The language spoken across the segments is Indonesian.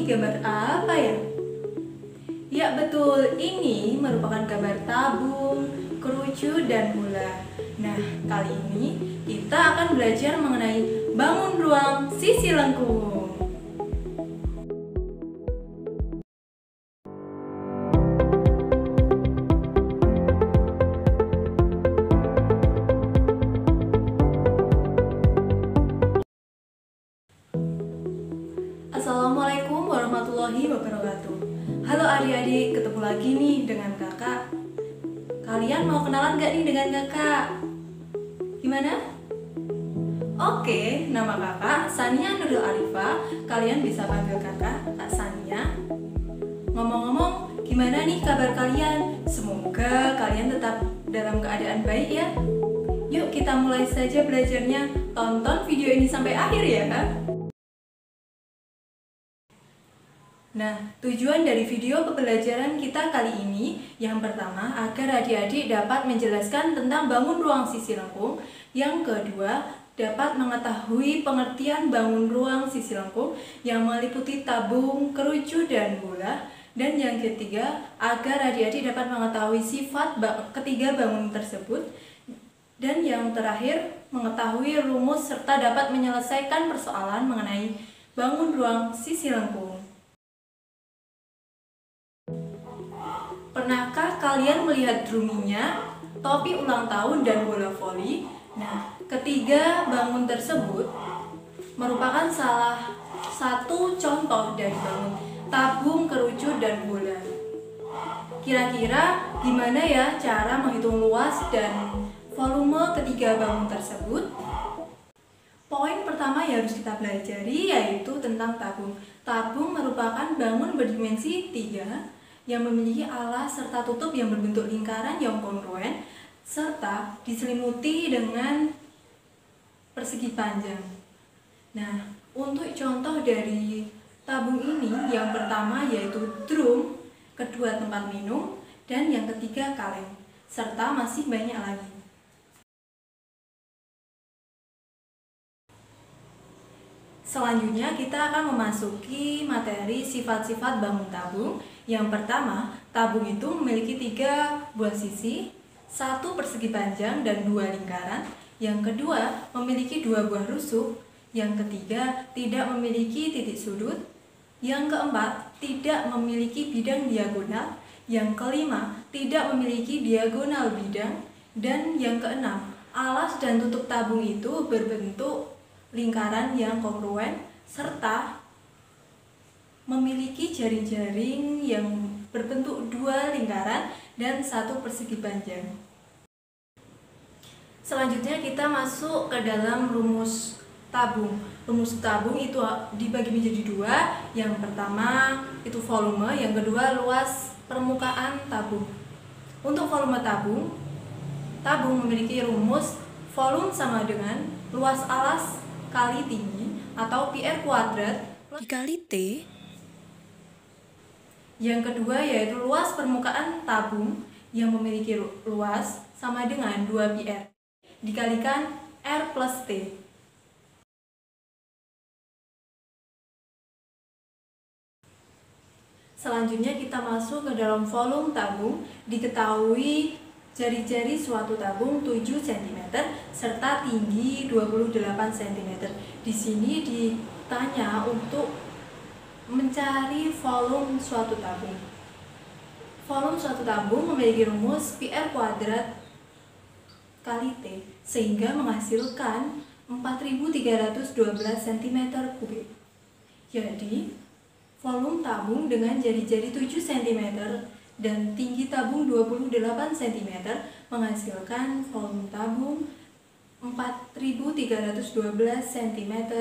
gambar apa ya? Ya betul, ini merupakan gambar tabung, kerucu, dan bola. Nah, kali ini kita akan belajar mengenai bangun ruang sisi lengkung. Assalamualaikum warahmatullahi wabarakatuh. Halo adik-adik, ketemu lagi nih dengan kakak. Kalian mau kenalan gak nih dengan kakak? Gimana? Oke, nama kakak Sania Nurul Arifah. Kalian bisa panggil kakak Kak Sania. Ngomong-ngomong, gimana nih kabar kalian? Semoga kalian tetap dalam keadaan baik ya. Yuk kita mulai saja belajarnya. Tonton video ini sampai akhir ya. Nah, tujuan dari video pembelajaran kita kali ini yang pertama agar adik-adik dapat menjelaskan tentang bangun ruang sisi lengkung. Yang kedua, dapat mengetahui pengertian bangun ruang sisi lengkung yang meliputi tabung, kerucu, dan bola. Dan yang ketiga, agar adik-adik dapat mengetahui sifat ketiga bangun tersebut. Dan yang terakhir, mengetahui rumus serta dapat menyelesaikan persoalan mengenai bangun ruang sisi lengkung. Pernahkah kalian melihat druminya, topi ulang tahun, dan bola voli? Nah, ketiga bangun tersebut merupakan salah satu contoh dari bangun tabung, kerucu, dan bola. Kira-kira gimana ya cara menghitung luas dan volume ketiga bangun tersebut? Poin pertama yang harus kita pelajari yaitu tentang tabung. Tabung merupakan bangun berdimensi 3 yang memiliki alas serta tutup yang berbentuk lingkaran yang kongruen serta diselimuti dengan persegi panjang. Nah, untuk contoh dari tabung ini, yang pertama yaitu drum, kedua tempat minum, dan yang ketiga kaleng, serta masih banyak lagi. Selanjutnya kita akan memasuki materi sifat-sifat bangun tabung. Yang pertama, tabung itu memiliki 3 buah sisi, 1 persegi panjang dan 2 lingkaran. Yang kedua, memiliki 2 buah rusuk. Yang ketiga, tidak memiliki titik sudut. Yang keempat, tidak memiliki bidang diagonal. Yang kelima, tidak memiliki diagonal bidang. Dan yang keenam, alas dan tutup tabung itu berbentuk lingkaran yang kongruen serta memiliki jaring-jaring yang berbentuk 2 lingkaran dan 1 persegi panjang. Selanjutnya kita masuk ke dalam rumus tabung. Rumus tabung itu dibagi menjadi 2. Yang pertama itu volume, yang kedua luas permukaan tabung. Untuk volume tabung, tabung memiliki rumus volume sama dengan luas alas kali tinggi atau PR kuadrat dikali T. Yang kedua yaitu luas permukaan tabung yang memiliki luas sama dengan 2 PR dikalikan R plus T. Selanjutnya kita masuk ke dalam volume tabung. Diketahui jari-jari suatu tabung 7 cm serta tinggi 28 cm. Di sini ditanya untuk mencari volume suatu tabung. Volume suatu tabung memiliki rumus PR kuadrat kali T sehingga menghasilkan 4312 cm3. Jadi, volume tabung dengan jari-jari 7 cm dan tinggi tabung 28 cm menghasilkan volume tabung 4312 cm3.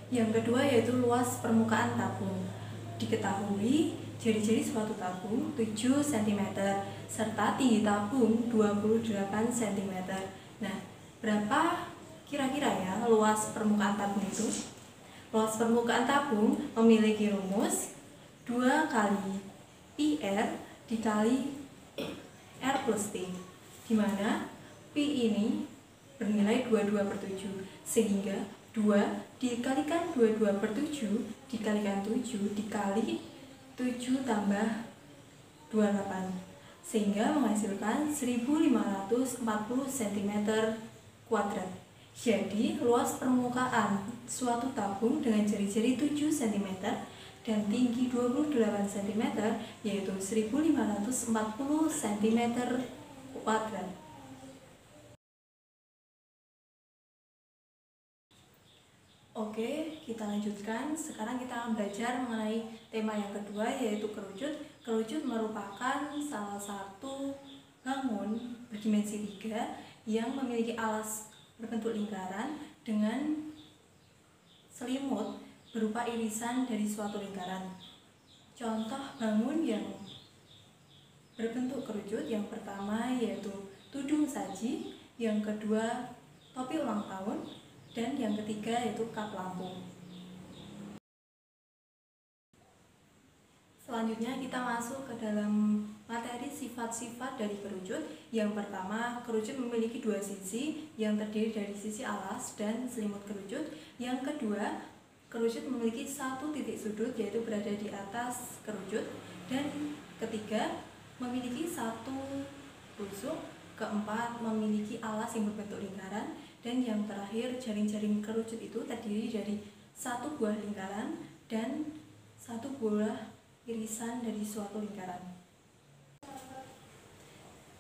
Yang kedua yaitu luas permukaan tabung. Diketahui jari-jari suatu tabung 7 cm serta tinggi tabung 28 cm. Nah, berapa kira-kira ya luas permukaan tabung itu? Luas permukaan tabung memiliki rumus 2 kali PR dikali R plus T, di mana P ini bernilai 22/7, sehingga 2 dikalikan 22 per 7 dikalikan 7 dikali 7 tambah 28, sehingga menghasilkan 1540 cm kuadrat. Jadi luas permukaan suatu tabung dengan jari-jari 7 cm dan tinggi 28 cm yaitu 1540 cm kuadrat. Oke, kita lanjutkan. Sekarang kita akan belajar mengenai tema yang kedua, yaitu kerucut. Kerucut merupakan salah satu bangun berdimensi 3 yang memiliki alas berbentuk lingkaran dengan selimut berupa irisan dari suatu lingkaran. Contoh bangun yang berbentuk kerucut yang pertama yaitu tudung saji, yang kedua topi ulang tahun, dan yang ketiga yaitu kap lampu. Selanjutnya kita masuk ke dalam materi sifat-sifat dari kerucut. Yang pertama, kerucut memiliki dua sisi yang terdiri dari sisi alas dan selimut kerucut. Yang kedua, kerucut memiliki satu titik sudut yaitu berada di atas kerucut. Dan ketiga, memiliki satu tusuk. Keempat, memiliki alas yang berbentuk lingkaran. Dan yang terakhir, jaring-jaring kerucut itu terdiri dari satu buah lingkaran dan satu buah irisan dari suatu lingkaran.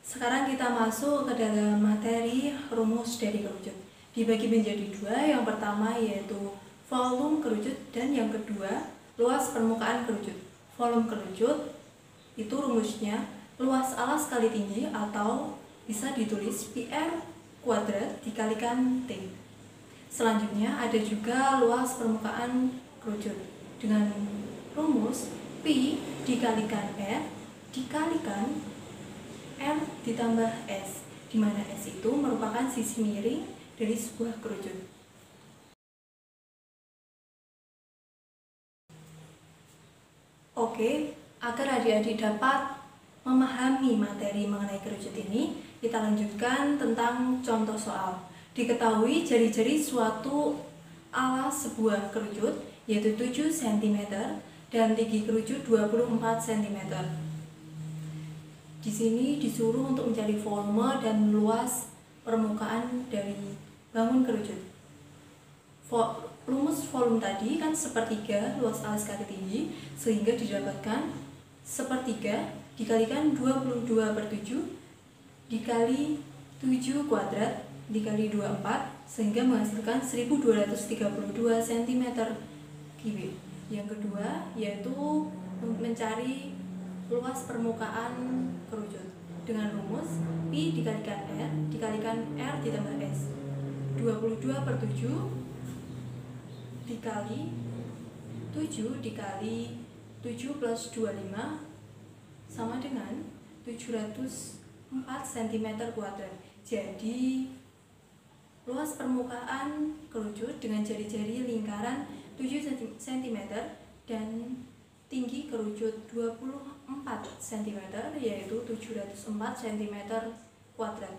Sekarang kita masuk ke dalam materi rumus dari kerucut. Dibagi menjadi dua, yang pertama yaitu volume kerucut dan yang kedua luas permukaan kerucut. Volume kerucut itu rumusnya luas alas kali tinggi atau bisa ditulis PR kuadrat dikalikan T. Selanjutnya ada juga luas permukaan kerucut dengan rumus P dikalikan R dikalikan R ditambah S, di mana S itu merupakan sisi miring dari sebuah kerucut. Oke, agar adik-adik dapat memahami materi mengenai kerucut ini, kita lanjutkan tentang contoh soal. Diketahui jari-jari suatu alas sebuah kerucut yaitu 7 cm dan tinggi kerucut 24 cm. Di sini disuruh untuk mencari volume dan luas permukaan dari bangun kerucut. Rumus volume tadi kan sepertiga luas alas kali tinggi, sehingga didapatkan sepertiga dikalikan 22 per 7 dikali 7 kuadrat dikali 24, sehingga menghasilkan 1232 cm3. Yang kedua yaitu mencari luas permukaan kerucut dengan rumus P dikalikan R dikalikan R ditambah S. 22 per 7 dikali 7 dikali 7 plus 25 sama dengan 704 cm kuadrat. Jadi luas permukaan kerucut dengan jari-jari lingkaran 7 cm dan tinggi kerucut 24 cm yaitu 704 cm kuadrat.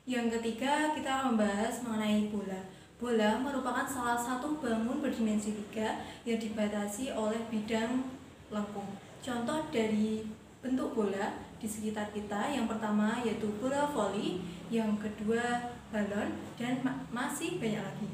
Yang ketiga, kita akan membahas mengenai bola. Bola merupakan salah satu bangun berdimensi 3 yang dibatasi oleh bidang lengkung. Contoh dari bentuk bola di sekitar kita, yang pertama yaitu bola voli, yang kedua balon, dan masih banyak lagi.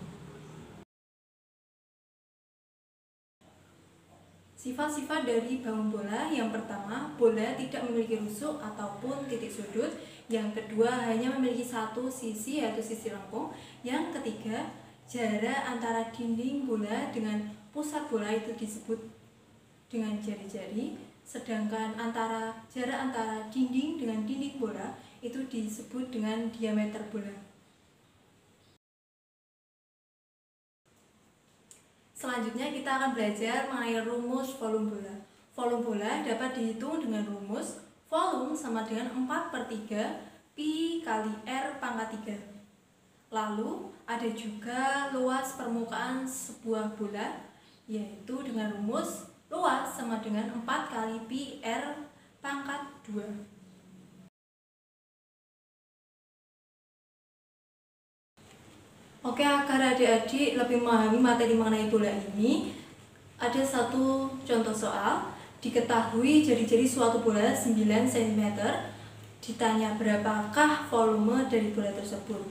Sifat-sifat dari bangun bola, yang pertama, bola tidak memiliki rusuk ataupun titik sudut. Yang kedua, hanya memiliki satu sisi yaitu sisi lengkung. Yang ketiga, jarak antara dinding bola dengan pusat bola itu disebut dengan jari-jari, sedangkan jarak antara dinding dengan dinding bola itu disebut dengan diameter bola. Selanjutnya kita akan belajar mengenai rumus volume bola. Volume bola dapat dihitung dengan rumus volume sama dengan 4/3 Pi kali R pangkat 3. Lalu ada juga luas permukaan sebuah bola, yaitu dengan rumus luas sama dengan 4 kali Pi R pangkat 2. Oke, agar adik-adik lebih memahami materi mengenai bola ini, ada satu contoh soal. Diketahui jari-jari suatu bola 9 cm. Ditanya berapakah volume dari bola tersebut.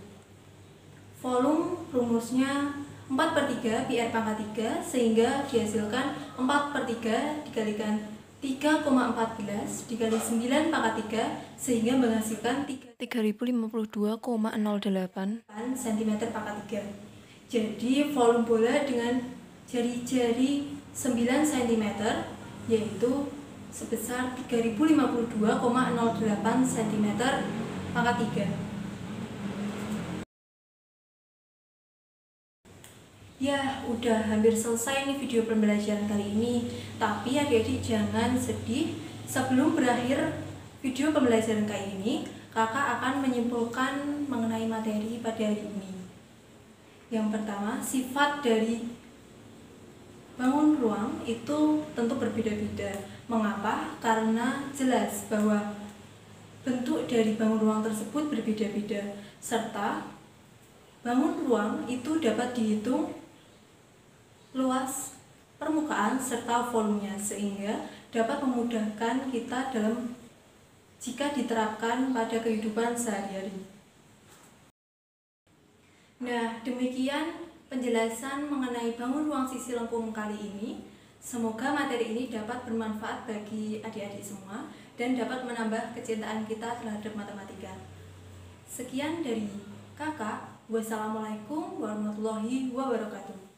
Volume rumusnya 4/3 pi r pangkat 3, sehingga dihasilkan 4/3 dikalikan 3,14 dikali 9 pangkat 3, sehingga menghasilkan 3052,08 cm pangkat 3. Jadi volume bola dengan jari-jari 9 cm yaitu sebesar 3052,08 cm pangkat 3. Ya, udah hampir selesai nih video pembelajaran kali ini. Tapi adik-adik jangan sedih. Sebelum berakhir video pembelajaran kali ini, kakak akan menyimpulkan mengenai materi pada hari ini. Yang pertama, sifat dari bangun ruang itu tentu berbeda-beda. Mengapa? Karena jelas bahwa bentuk dari bangun ruang tersebut berbeda-beda, serta bangun ruang itu dapat dihitung luas permukaan serta volumenya, sehingga dapat memudahkan kita dalam jika diterapkan pada kehidupan sehari-hari. Nah, demikian penjelasan mengenai bangun ruang sisi lengkung kali ini. Semoga materi ini dapat bermanfaat bagi adik-adik semua dan dapat menambah kecintaan kita terhadap matematika. Sekian dari kakak. Wassalamualaikum warahmatullahi wabarakatuh.